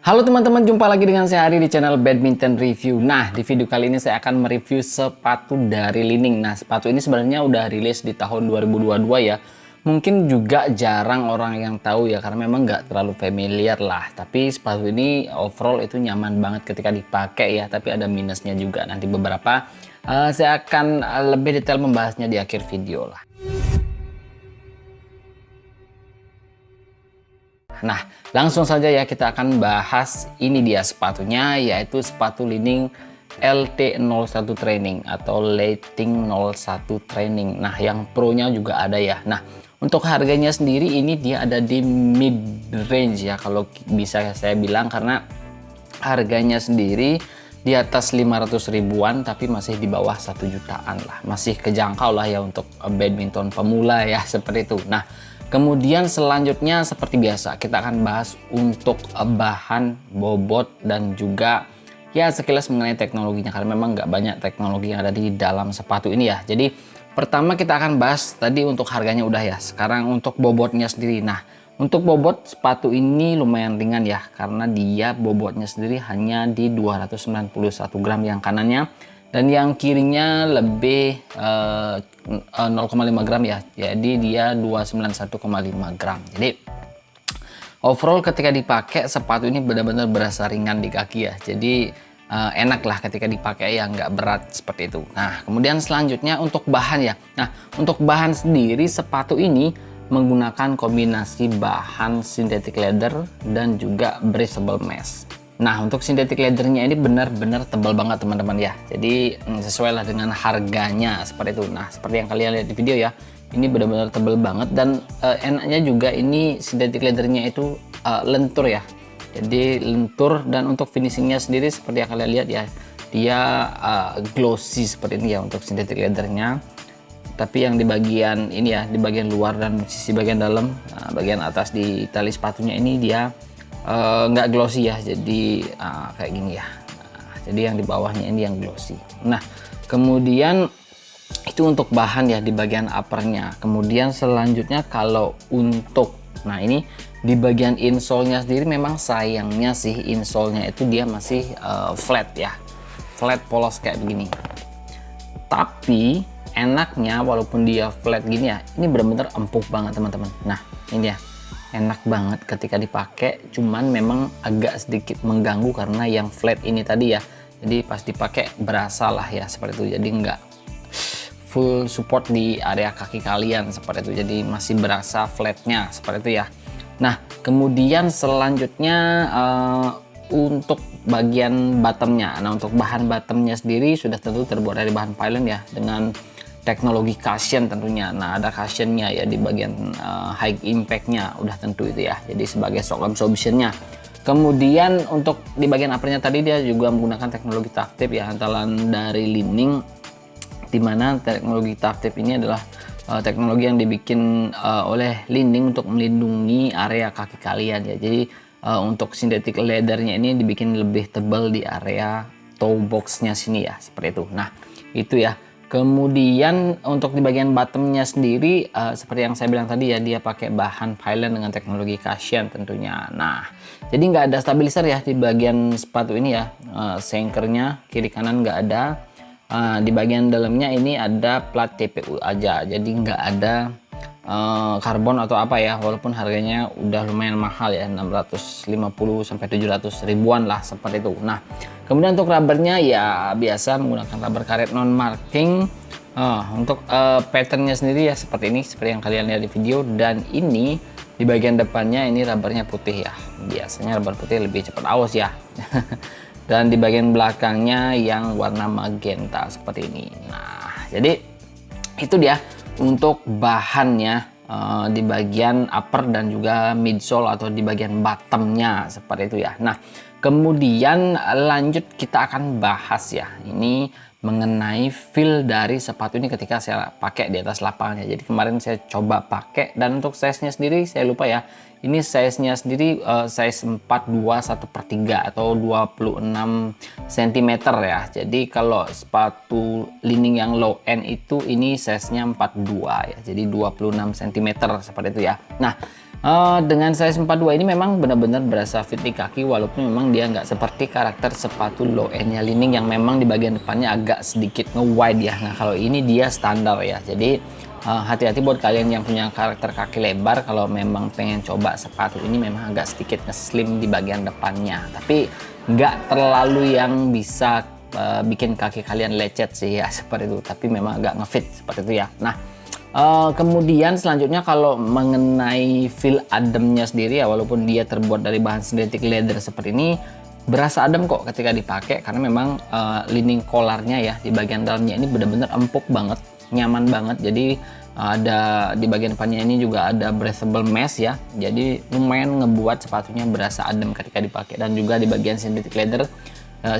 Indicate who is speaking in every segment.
Speaker 1: Halo teman-teman, jumpa lagi dengan saya Ari di channel Badminton Review. Nah, di video kali ini saya akan mereview sepatu dari Li Ning. Nah, sepatu ini sebenarnya udah rilis di tahun 2022 ya. Mungkin juga jarang orang yang tahu ya, karena memang nggak terlalu familiar lah. Tapi sepatu ini overall itu nyaman banget ketika dipakai ya, tapi ada minusnya juga. Nanti beberapa saya akan lebih detail membahasnya di akhir video lah. Nah, langsung saja ya kita akan bahas ini dia sepatunya, yaitu sepatu Li Ning LT01 Training atau Lighting 01 Training. Nah, yang pro-nya juga ada ya. Nah, untuk harganya sendiri ini dia ada di mid range ya, kalau bisa saya bilang, karena harganya sendiri di atas 500 ribuan tapi masih di bawah 1 jutaan lah. Masih kejangkau lah ya untuk badminton pemula ya, seperti itu. Nah, kemudian selanjutnya seperti biasa kita akan bahas untuk bahan, bobot, dan juga ya sekilas mengenai teknologinya, karena memang nggak banyak teknologi yang ada di dalam sepatu ini ya. Jadi pertama kita akan bahas tadi untuk harganya udah ya. Sekarang untuk bobotnya sendiri. Nah, untuk bobot sepatu ini lumayan ringan ya, karena dia bobotnya sendiri hanya di 291 gram yang kanannya, dan yang kirinya lebih 0,5 gram ya, jadi dia 291,5 gram. Jadi overall ketika dipakai sepatu ini benar-benar berasa ringan di kaki ya, jadi enak lah ketika dipakai ya, nggak berat seperti itu. Nah, kemudian selanjutnya untuk bahan ya. Nah, untuk bahan sendiri sepatu ini menggunakan kombinasi bahan synthetic leather dan juga breathable mesh. Nah, untuk synthetic leathernya ini benar-benar tebal banget teman-teman ya. Jadi sesuai lah dengan harganya seperti itu. Nah, seperti yang kalian lihat di video ya, ini benar-benar tebal banget, dan enaknya juga ini synthetic leathernya itu lentur ya. Jadi lentur, dan untuk finishingnya sendiri seperti yang kalian lihat ya, dia glossy seperti ini ya untuk synthetic leathernya. Tapi yang di bagian ini ya, di bagian luar dan sisi bagian dalam, bagian atas di tali sepatunya ini dia nggak glossy ya, jadi kayak gini ya. Jadi yang di bawahnya ini yang glossy. Nah, kemudian itu untuk bahan ya di bagian uppernya. Kemudian selanjutnya kalau untuk, nah ini di bagian insole-nya sendiri, memang sayangnya sih insole-nya itu dia masih flat ya, flat polos kayak begini. Tapi enaknya walaupun dia flat gini ya, ini benar-benar empuk banget teman-teman. Nah, ini ya, enak banget ketika dipakai, cuman memang agak sedikit mengganggu karena yang flat ini tadi ya. Jadi pas dipakai berasa lah ya seperti itu, jadi nggak full support di area kaki kalian seperti itu, jadi masih berasa flatnya seperti itu ya. Nah, kemudian selanjutnya untuk bagian bottomnya. Nah, untuk bahan bottomnya sendiri sudah tentu terbuat dari bahan pylon ya, dengan teknologi cushion tentunya. Nah, ada cushionnya ya di bagian high impact-nya, udah tentu itu ya, jadi sebagai shock absorption-nya. Kemudian untuk di bagian upper-nya tadi dia juga menggunakan teknologi tuff tape ya, andalan dari Li Ning, dimana teknologi tuff tape ini adalah teknologi yang dibikin oleh Li Ning untuk melindungi area kaki kalian ya. Jadi untuk synthetic leather-nya ini dibikin lebih tebal di area toe box-nya sini ya, seperti itu. Nah, itu ya. Kemudian untuk di bagian bottomnya sendiri seperti yang saya bilang tadi ya, dia pakai bahan pylon dengan teknologi cushion tentunya. Nah, jadi nggak ada stabilizer ya di bagian sepatu ini ya, senkernya kiri kanan nggak ada. Di bagian dalamnya ini ada plat TPU aja, jadi nggak ada karbon atau apa ya, walaupun harganya udah lumayan mahal ya, 650 sampai 700 ribuan lah seperti itu. Nah, kemudian untuk rubbernya ya biasa menggunakan rubber karet non marking. Untuk patternnya sendiri ya seperti ini, seperti yang kalian lihat di video. Dan ini di bagian depannya ini rubbernya putih ya, biasanya rubber putih lebih cepat aus ya. Dan di bagian belakangnya yang warna magenta seperti ini. Nah, jadi itu dia untuk bahannya di bagian upper dan juga midsole atau di bagian bottomnya seperti itu ya. Nah, kemudian lanjut kita akan bahas ya, ini mengenai feel dari sepatu ini ketika saya pakai di atas lapangannya. Jadi kemarin saya coba pakai, dan untuk size-nya sendiri saya lupa ya. Ini size-nya sendiri size 421/3 atau 26 cm ya. Jadi kalau sepatu Li Ning yang low end itu ini size-nya 42 ya. Jadi 26 cm seperti itu ya. Nah, Dengan size 42 ini memang benar-benar berasa fit di kaki, walaupun memang dia nggak seperti karakter sepatu low endnya Li-Ning yang memang di bagian depannya agak sedikit nge-wide ya. Nah kalau ini dia standar ya, jadi hati-hati buat kalian yang punya karakter kaki lebar kalau memang pengen coba sepatu ini, memang agak sedikit nge-slim di bagian depannya, tapi nggak terlalu yang bisa bikin kaki kalian lecet sih ya seperti itu, tapi memang agak ngefit seperti itu ya. Nah kemudian selanjutnya kalau mengenai feel ademnya sendiri ya, walaupun dia terbuat dari bahan synthetic leather seperti ini, berasa adem kok ketika dipakai, karena memang Li-Ning collarnya ya di bagian dalamnya ini benar-benar empuk banget, nyaman banget. Jadi ada di bagian depannya ini juga ada breathable mesh ya, jadi lumayan ngebuat sepatunya berasa adem ketika dipakai. Dan juga di bagian synthetic leather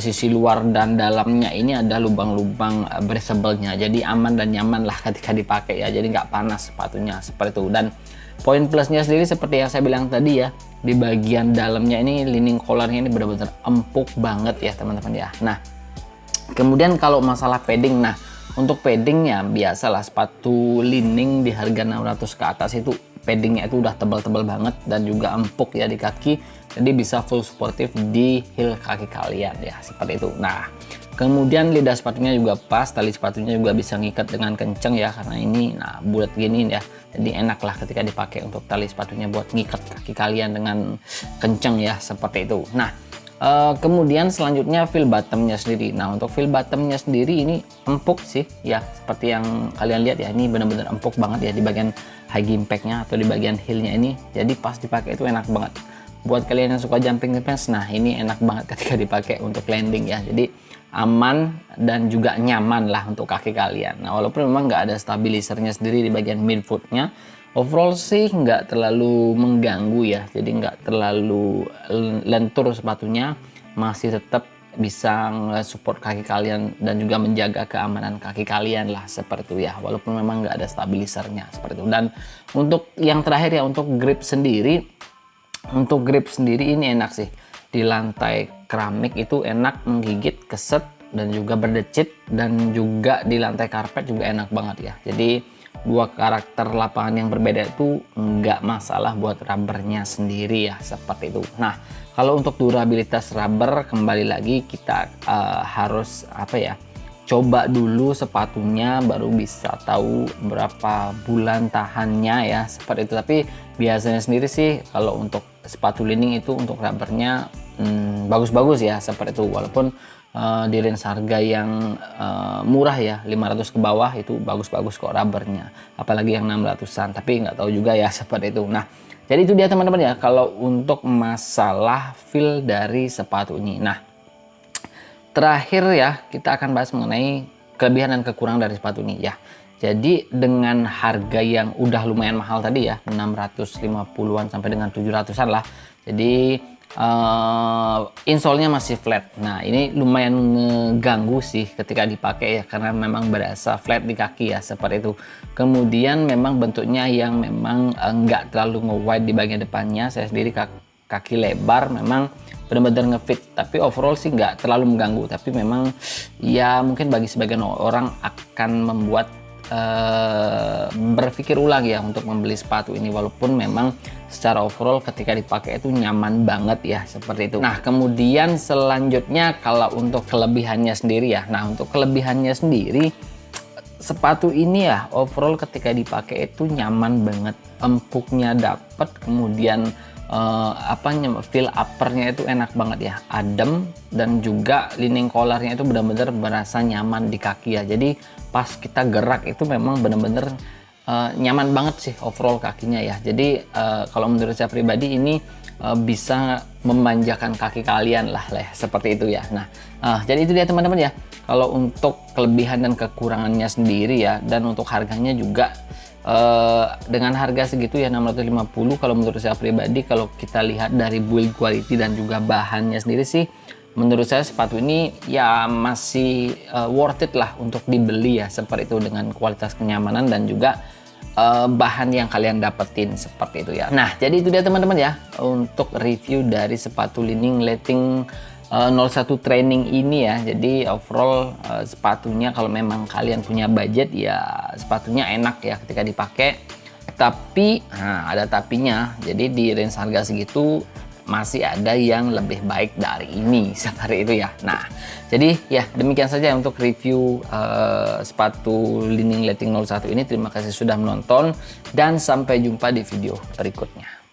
Speaker 1: sisi luar dan dalamnya ini ada lubang-lubang breathable-nya, jadi aman dan nyaman lah ketika dipakai ya, jadi nggak panas sepatunya seperti itu. Dan poin plusnya sendiri seperti yang saya bilang tadi ya, di bagian dalamnya ini Li-Ning collarnya ini benar-benar empuk banget ya teman-teman ya. Nah kemudian kalau masalah padding, nah untuk paddingnya biasalah sepatu Li-Ning di harga 600 ke atas itu paddingnya itu udah tebal-tebal banget dan juga empuk ya di kaki, jadi bisa full sportif di heel kaki kalian ya seperti itu. Nah kemudian lidah sepatunya juga pas, tali sepatunya juga bisa ngikat dengan kenceng ya, karena ini nah bulat gini ya, jadi enak lah ketika dipakai untuk tali sepatunya buat ngikat kaki kalian dengan kenceng ya seperti itu. Nah kemudian selanjutnya feel bottomnya sendiri. Nah untuk feel bottomnya sendiri ini empuk sih ya, seperti yang kalian lihat ya, ini benar-benar empuk banget ya di bagian high impactnya atau di bagian heelnya ini, jadi pas dipakai itu enak banget. Buat kalian yang suka jumping defense, nah ini enak banget ketika dipakai untuk landing ya, jadi aman dan juga nyaman lah untuk kaki kalian. Nah walaupun memang nggak ada stabilisernya sendiri di bagian midfootnya, overall sih nggak terlalu mengganggu ya, jadi nggak terlalu lentur sepatunya, masih tetap bisa support kaki kalian dan juga menjaga keamanan kaki kalian lah seperti itu ya, walaupun memang nggak ada stabilisernya seperti itu. Dan untuk yang terakhir ya, untuk grip sendiri, ini enak sih di lantai keramik itu, enak menggigit, keset dan juga berdecit, dan juga di lantai karpet juga enak banget ya. Jadi dua karakter lapangan yang berbeda itu nggak masalah buat rubbernya sendiri ya seperti itu. Nah kalau untuk durabilitas rubber, kembali lagi kita harus apa ya, coba dulu sepatunya baru bisa tahu berapa bulan tahannya ya seperti itu. Tapi biasanya sendiri sih kalau untuk sepatu Li-Ning itu untuk rubbernya bagus-bagus ya seperti itu, walaupun di range harga yang murah ya, 500 ke bawah itu bagus-bagus kok rubbernya, apalagi yang 600-an, tapi nggak tahu juga ya seperti itu. Nah jadi itu dia teman-teman ya kalau untuk masalah feel dari sepatu ini. Nah terakhir ya kita akan bahas mengenai kelebihan dan kekurangan dari sepatu ini ya. Jadi dengan harga yang udah lumayan mahal tadi ya, 650-an sampai dengan 700-an lah, jadi insole-nya masih flat. Nah ini lumayan ngeganggu sih ketika dipakai ya, karena memang berasa flat di kaki ya seperti itu. Kemudian memang bentuknya yang memang nggak terlalu nge-wide di bagian depannya. Saya sendiri kaki lebar, memang benar-benar ngefit, tapi overall sih nggak terlalu mengganggu. Tapi memang ya mungkin bagi sebagian orang akan membuat berpikir ulang ya untuk membeli sepatu ini, walaupun memang secara overall ketika dipakai itu nyaman banget ya seperti itu. Nah kemudian selanjutnya kalau untuk kelebihannya sendiri ya, nah untuk kelebihannya sendiri sepatu ini ya overall ketika dipakai itu nyaman banget, empuknya dapet, kemudian feel uppernya itu enak banget ya, adem, dan juga Li-Ning collarnya itu benar-benar berasa nyaman di kaki ya. Jadi pas kita gerak itu memang benar-benar nyaman banget sih overall kakinya ya. Jadi kalau menurut saya pribadi ini bisa memanjakan kaki kalian lah seperti itu ya. Nah jadi itu dia teman-teman ya kalau untuk kelebihan dan kekurangannya sendiri ya. Dan untuk harganya juga dengan harga segitu ya 650, kalau menurut saya pribadi, kalau kita lihat dari build quality dan juga bahannya sendiri sih, menurut saya sepatu ini ya masih worth it lah untuk dibeli ya seperti itu, dengan kualitas kenyamanan dan juga bahan yang kalian dapetin seperti itu ya. Nah jadi itu dia teman-teman ya untuk review dari sepatu Li-Ning Letting 01 training ini ya. Jadi overall sepatunya kalau memang kalian punya budget ya sepatunya enak ya ketika dipakai. Tapi ada tapinya. Jadi di range harga segitu masih ada yang lebih baik dari ini seperti itu ya. Nah, jadi ya demikian saja untuk review sepatu Li-Ning Letting 01 ini. Terima kasih sudah menonton dan sampai jumpa di video berikutnya.